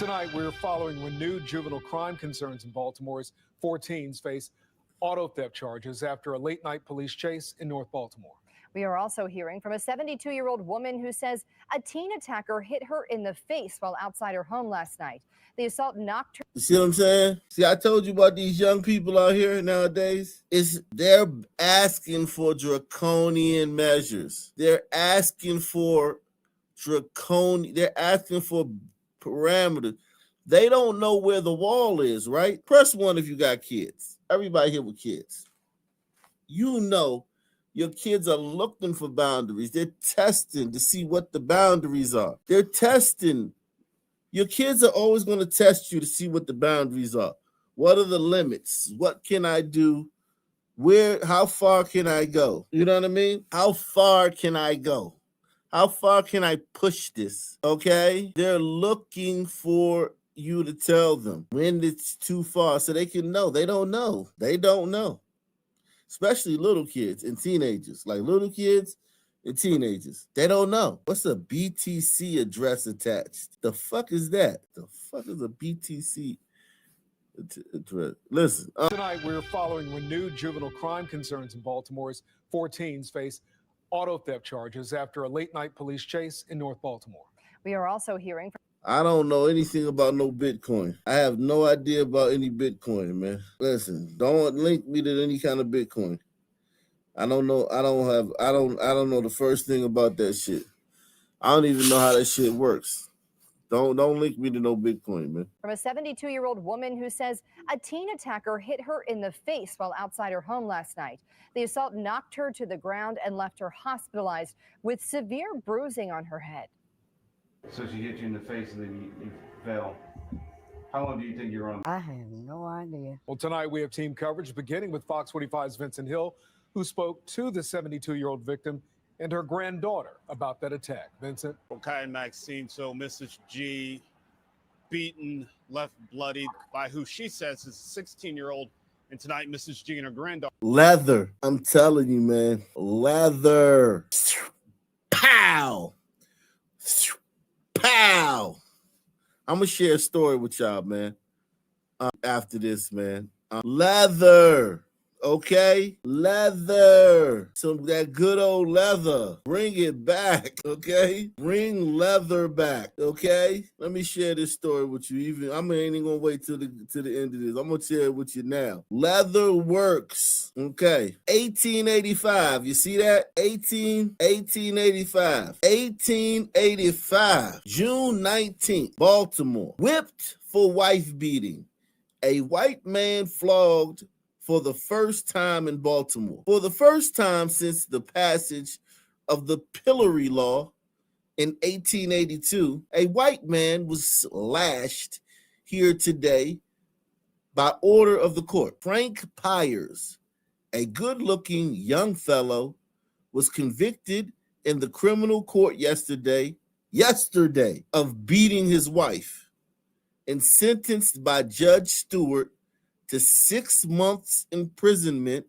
Tonight, we're following renewed juvenile crime concerns in Baltimore as 4 teens face auto theft charges after a late-night police chase in North Baltimore. We are also hearing from a 72-year-old woman who says a teen attacker hit her in the face while outside her home last night. The assault knocked her. You see what I'm saying? See, I told you about these young people out here nowadays. They're asking for draconian measures. They're asking for they're asking for parameters. They don't know where the wall is, right? Press 1 if you got kids. Everybody here with kids. You know your kids are looking for boundaries. They're testing to see what the boundaries are. They're testing. Your kids are always going to test you to see what the boundaries are. What are the limits? What can I do? How far can I go? You know what I mean? How far can I go? How far can I push this? Okay? They're looking for you to tell them when it's too far so they can know. They don't know. They don't know. Especially little kids and teenagers. Like little kids and teenagers. They don't know. What's a BTC address attached? The fuck is that? The fuck is a BTC address? Listen. Tonight, we're following renewed juvenile crime concerns in Baltimore as 4 teens face auto theft charges after a late-night police chase in North Baltimore. We are also hearing from. I don't know anything about no Bitcoin. I have no idea about any Bitcoin, man. Listen, don't link me to any kind of Bitcoin. I don't know. I don't know the first thing about that shit. I don't even know how that shit works. Don't link me to no Bitcoin, man. From a 72-year-old woman who says a teen attacker hit her in the face while outside her home last night. The assault knocked her to the ground and left her hospitalized with severe bruising on her head. So she hit you in the face and then you fell. How long do you think you're on? I have no idea. Well, tonight we have team coverage beginning with Fox 45's Vincent Hill, who spoke to the 72-year-old victim and her granddaughter about that attack. Vincent? Kai and Maxine, so Mrs. G beaten, left bloodied by who she says is a 16-year-old. And tonight, Mrs. G and her granddaughter. Leather. I'm telling you, man. Leather. Pow. Pow. I'm going to share a story with y'all, man, after this, man. Leather. Okay, leather, that good old leather. Bring it back, okay? Bring leather back, okay? Let me share this story with you. I ain't even gonna wait till the end of this. I'm gonna share it with you now. Leather works, okay? 1885. You see that? 1885. June 19th, Baltimore. Whipped for wife beating. A white man flogged for the first time in Baltimore. For the first time since the passage of the Pillory Law in 1882, a white man was lashed here today by order of the court. Frank Pyers, a good-looking young fellow, was convicted in the criminal court yesterday of beating his wife and sentenced by Judge Stewart to 6 months imprisonment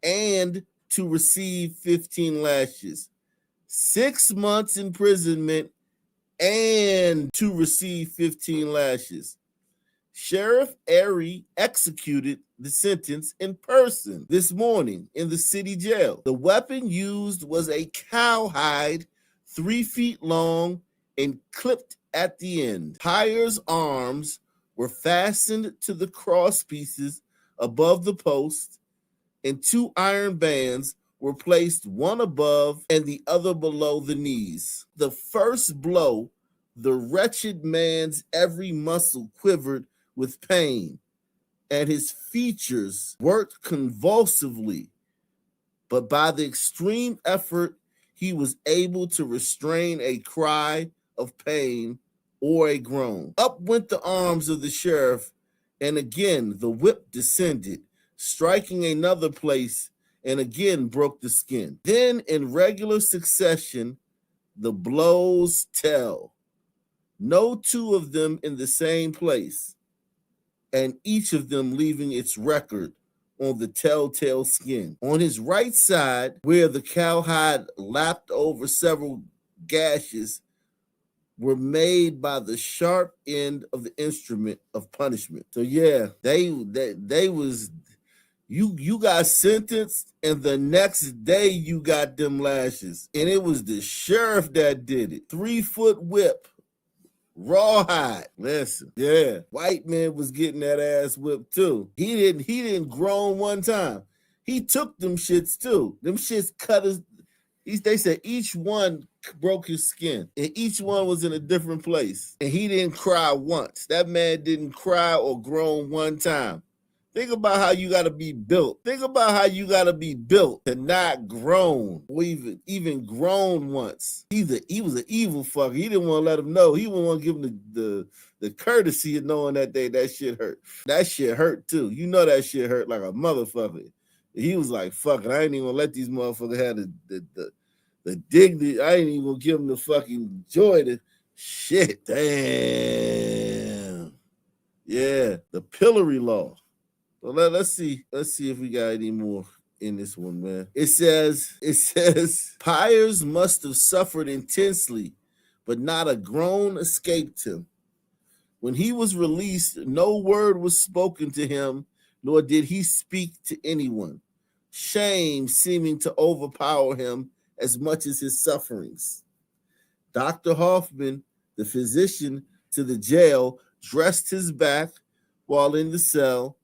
and to receive 15 lashes. 6 months imprisonment and to receive 15 lashes. Sheriff Airy executed the sentence in person this morning in the city jail. The weapon used was a cowhide 3 feet long and clipped at the end. Pyers' arms were fastened to the cross pieces above the post, and 2 iron bands were placed, one above and the other below the knees. The first blow, the wretched man's every muscle quivered with pain, and his features worked convulsively, but by the extreme effort, he was able to restrain a cry of pain or a groan. Up went the arms of the sheriff, and again the whip descended, striking another place, and again broke the skin. Then in regular succession, the blows tell. No 2 of them in the same place, and each of them leaving its record on the telltale skin. On his right side, where the cowhide lapped over several gashes, were made by the sharp end of the instrument of punishment. So yeah, they was you got sentenced, and the next day you got them lashes. And it was the sheriff that did it. 3-foot whip. Rawhide. Listen, yeah. White man was getting that ass whipped too. He didn't groan one time. He took them shits too. Them shits cut his. They said each one broke his skin, and each one was in a different place. And he didn't cry once. That man didn't cry or groan one time. Think about how you got to be built. Think about how you got to be built to not groan or even groan once. He was an evil fucker. He didn't want to let him know. He didn't want to give him the courtesy of knowing that that shit hurt. That shit hurt too. You know that shit hurt like a motherfucker. He was like, fuck it, I ain't even gonna let these motherfuckers have the dignity. I ain't even gonna give them the fucking joy to shit. Damn. Yeah, the pillory law. So let's see if we got any more in this one, man. It says Pyers must have suffered intensely, but not a groan escaped him. When he was released, no word was spoken to him, nor did he speak to anyone. Shame seeming to overpower him as much as his sufferings. Dr. Hoffman, the physician to the jail, dressed his back while in the cell.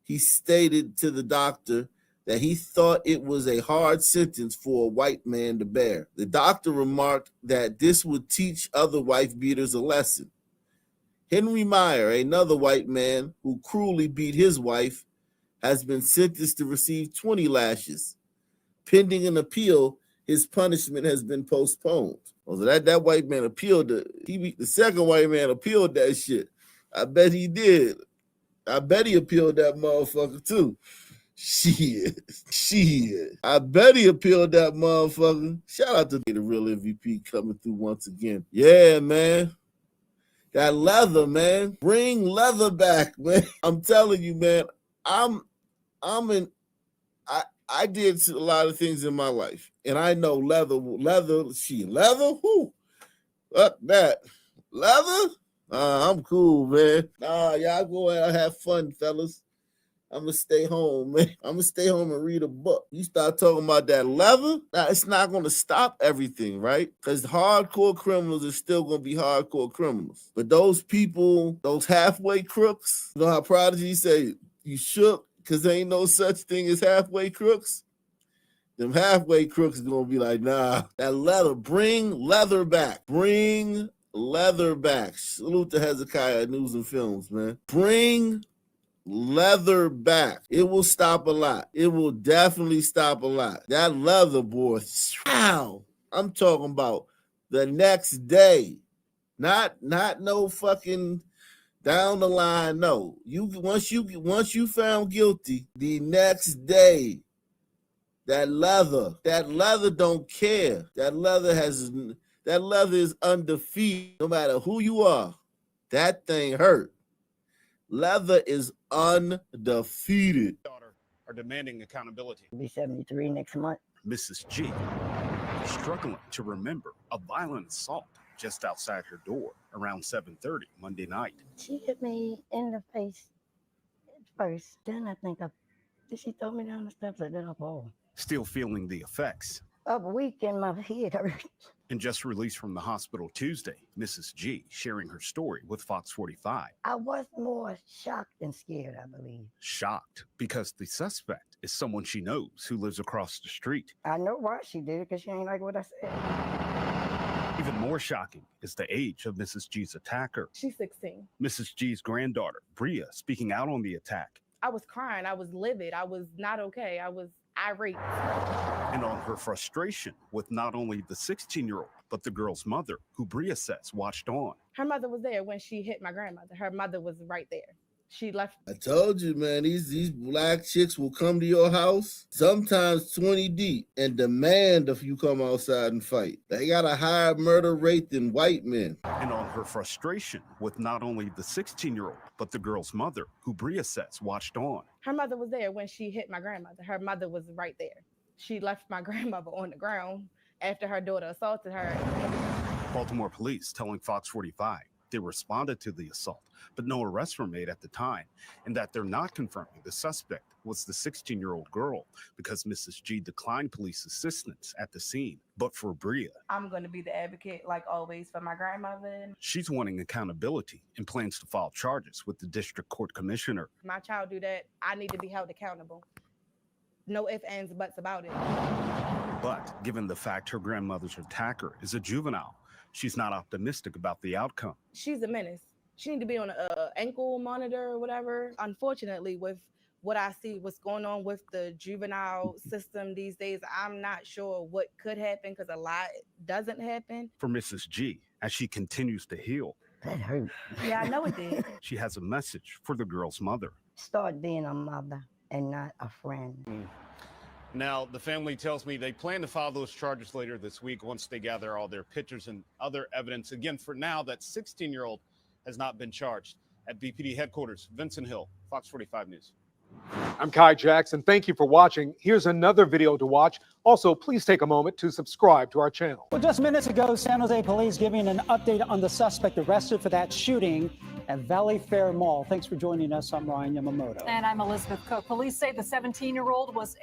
He stated to the doctor that he thought it was a hard sentence for a white man to bear. The doctor remarked that this would teach other wife beaters a lesson. Henry Meyer, another white man who cruelly beat his wife, has been sentenced to receive 20 lashes. Pending an appeal, his punishment has been postponed. So that white man appealed the second white man appealed that shit. I bet he did. I bet he appealed that motherfucker too. Shit. I bet he appealed that motherfucker. Shout out to the real MVP coming through once again. Yeah, man. That leather, man. Bring leather back, man. I'm telling you, man. I did a lot of things in my life, and I know leather. Who? Fuck that. Leather? I'm cool, man. Y'all go out and have fun, fellas. I'm going to stay home, man. I'm going to stay home and read a book. You start talking about that leather, now it's not going to stop everything, right? Because hardcore criminals are still going to be hardcore criminals. But those people, those halfway crooks, you know how Prodigy say, you shook because there ain't no such thing as halfway crooks? Them halfway crooks are going to be like, nah, that leather, bring leather back. Bring leather back. Salute to Hezekiah News and Films, man. Bring leather back. It will stop a lot. It will definitely stop a lot. That leather, boy, wow. I'm talking about the next day. Not no fucking down the line. No. Once you found guilty, the next day, that leather don't care. That leather is undefeated. No matter who you are, that thing hurt. Leather is undefeated. Daughter are demanding accountability. I'll be 73 next month. Mrs. G struggling to remember a violent assault just outside her door around 7:30 Monday night. She hit me in the face first. Then I think she throw me down the steps and then I fall. Still feeling the effects. Up a week and my head hurt. And just released from the hospital Tuesday, Mrs. G sharing her story with Fox 45. I was more shocked than scared, I believe. Shocked because the suspect is someone she knows who lives across the street. I know why she did it because she ain't like what I said. Even more shocking is the age of Mrs. G's attacker. She's 16. Mrs. G's granddaughter, Bria, speaking out on the attack. I was crying. I was livid. I was not okay. I was irate. And on her frustration with not only the 16-year-old, but the girl's mother, who Bria says watched on. Her mother was there when she hit my grandmother. Her mother was right there. She left. I told you, man, these black chicks will come to your house, sometimes 20 deep, and demand if you come outside and fight. They got a higher murder rate than white men. And on her frustration with not only the 16-year-old, but the girl's mother, who Bria says watched on. Her mother was there when she hit my grandmother. Her mother was right there. She left my grandmother on the ground after her daughter assaulted her. Baltimore police telling Fox 45 they responded to the assault, but no arrests were made at the time, and that they're not confirming the suspect was the 16-year-old girl because Mrs. G declined police assistance at the scene. But for Bria, I'm going to be the advocate, like always, for my grandmother. she's wanting accountability and plans to file charges with the district court commissioner. My child do that, I need to be held accountable. No ifs, ands, buts about it. But given the fact her grandmother's attacker is a juvenile, she's not optimistic about the outcome. She's a menace. She need to be on an ankle monitor or whatever. Unfortunately, with what I see, what's going on with the juvenile system these days, I'm not sure what could happen because a lot doesn't happen. For Mrs. G, as she continues to heal, That hurt. Yeah, I know it did. she has a message for the girl's mother. Start being a mother and not a friend. Now, the family tells me they plan to file those charges later this week once they gather all their pictures and other evidence. Again, for now, that 16-year-old has not been charged. At BPD headquarters, Vincent Hill, Fox 45 News. I'm Kai Jackson. Thank you for watching. Here's another video to watch. Also, please take a moment to subscribe to our channel. Well, just minutes ago, San Jose police giving an update on the suspect arrested for that shooting at Valley Fair Mall. Thanks for joining us. I'm Ryan Yamamoto. And I'm Elizabeth Cook. Police say the 17-year-old was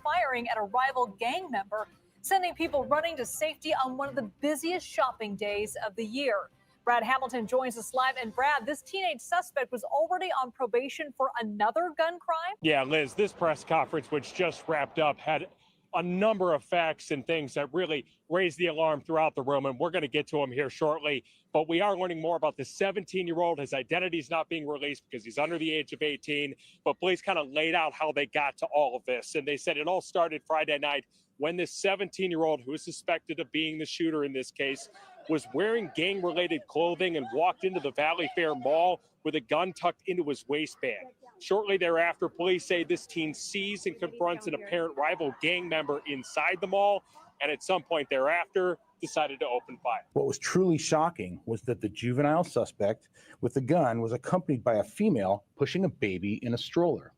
firing at a rival gang member, sending people running to safety on one of the busiest shopping days of the year. Brad Hamilton joins us live. And Brad, this teenage suspect was already on probation for another gun crime? Yeah, Liz, this press conference, which just wrapped up, had a number of facts and things that really raised the alarm throughout the room, and we're going to get to them here shortly. But we are learning more about the 17-year-old. His identity is not being released because he's under the age of 18, but police kind of laid out how they got to all of this. And they said it all started Friday night when this 17-year-old, who is suspected of being the shooter in this case, was wearing gang-related clothing and walked into the Valley Fair Mall with a gun tucked into his waistband. Shortly thereafter, police say this teen sees and confronts an apparent rival gang member inside the mall, and at some point thereafter decided to open fire. What was truly shocking was that the juvenile suspect with the gun was accompanied by a female pushing a baby in a stroller.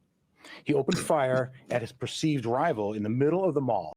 He opened fire at his perceived rival in the middle of the mall.